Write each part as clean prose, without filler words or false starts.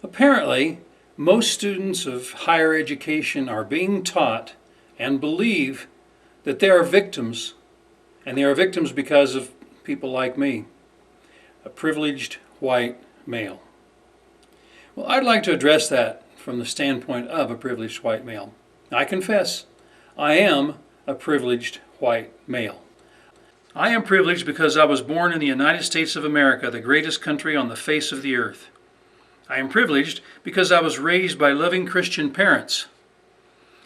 Apparently, most students of higher education are being taught and believe that they are victims, and they are victims because of people like me, a privileged white male. Well, I'd like to address that from the standpoint of a privileged white male. I confess, I am a privileged white male. I am privileged because I was born in the United States of America, the greatest country on the face of the earth. I am privileged because I was raised by loving Christian parents.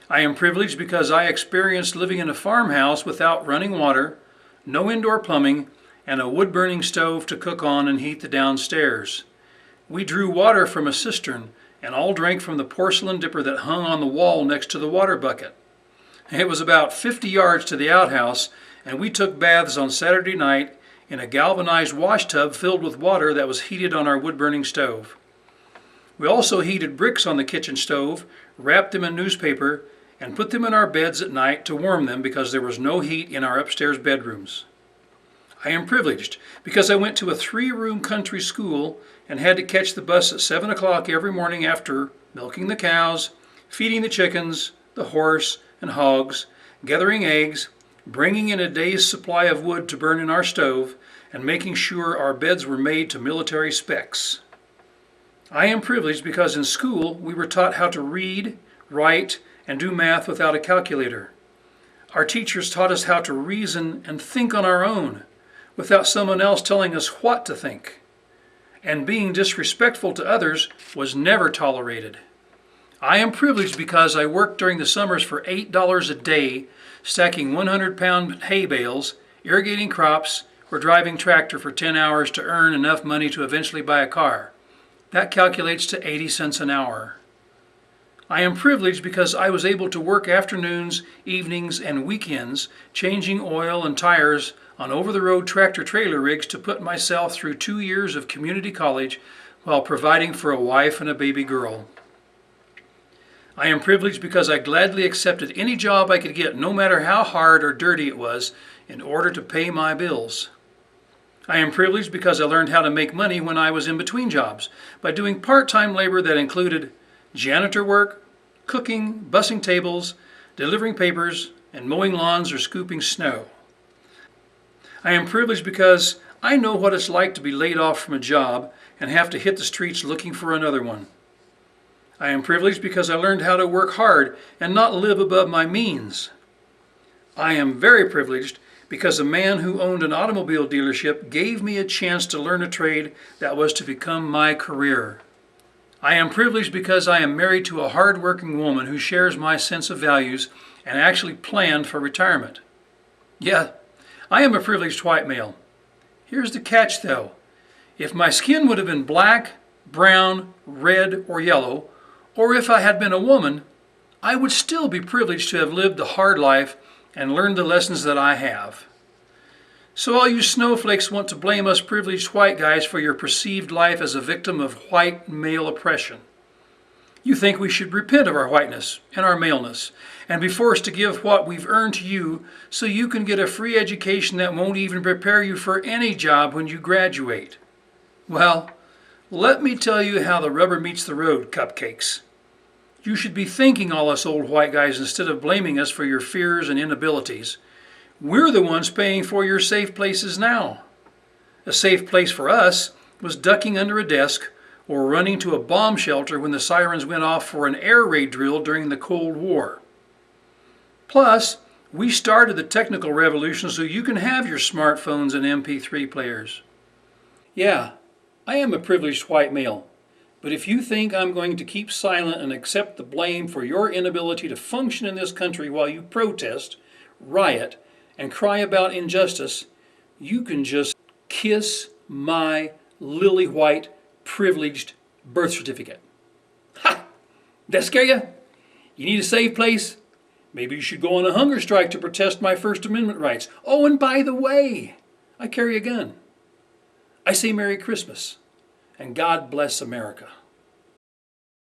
I am privileged because I experienced living in a farmhouse without running water, no indoor plumbing, and a wood-burning stove to cook on and heat the downstairs. We drew water from a cistern and all drank from the porcelain dipper that hung on the wall next to the water bucket. It was about 50 yards to the outhouse, and we took baths on Saturday night in a galvanized wash tub filled with water that was heated on our wood-burning stove. We also heated bricks on the kitchen stove, wrapped them in newspaper, and put them in our beds at night to warm them because there was no heat in our upstairs bedrooms. I am privileged because I went to a 3-room country school and had to catch the bus at 7 o'clock every morning after milking the cows, feeding the chickens, the horse and hogs, gathering eggs, bringing in a day's supply of wood to burn in our stove, and making sure our beds were made to military specs. I am privileged because in school we were taught how to read, write, and do math without a calculator. Our teachers taught us how to reason and think on our own, without someone else telling us what to think. And being disrespectful to others was never tolerated. I am privileged because I worked during the summers for $8 a day, stacking 100-pound hay bales, irrigating crops, or driving tractor for 10 hours to earn enough money to eventually buy a car. That calculates to 80 cents an hour. I am privileged because I was able to work afternoons, evenings, and weekends, changing oil and tires on over-the-road tractor-trailer rigs to put myself through 2 years of community college while providing for a wife and a baby girl. I am privileged because I gladly accepted any job I could get, no matter how hard or dirty it was, in order to pay my bills. I am privileged because I learned how to make money when I was in between jobs by doing part-time labor that included janitor work, cooking, bussing tables, delivering papers, and mowing lawns or scooping snow. I am privileged because I know what it's like to be laid off from a job and have to hit the streets looking for another one. I am privileged because I learned how to work hard and not live above my means. I am very privileged because a man who owned an automobile dealership gave me a chance to learn a trade that was to become my career. I am privileged because I am married to a hard-working woman who shares my sense of values and actually planned for retirement. Yeah, I am a privileged white male. Here's the catch though. If my skin would have been black, brown, red, or yellow, or if I had been a woman, I would still be privileged to have lived the hard life and learned the lessons that I have. So all you snowflakes want to blame us privileged white guys for your perceived life as a victim of white male oppression. You think we should repent of our whiteness and our maleness and be forced to give what we've earned to you so you can get a free education that won't even prepare you for any job when you graduate. Well, let me tell you how the rubber meets the road, cupcakes. You should be thanking all us old white guys instead of blaming us for your fears and inabilities. We're the ones paying for your safe places now. A safe place for us was ducking under a desk or running to a bomb shelter when the sirens went off for an air raid drill during the Cold War. Plus, we started the technical revolution so you can have your smartphones and MP3 players. Yeah, I am a privileged white male, but if you think I'm going to keep silent and accept the blame for your inability to function in this country while you protest, riot, and cry about injustice, you can just kiss my lily white privileged birth certificate. Ha! That scare you? You need a safe place? Maybe you should go on a hunger strike to protest my First Amendment rights. Oh, and by the way, I carry a gun. I say Merry Christmas, and God bless America.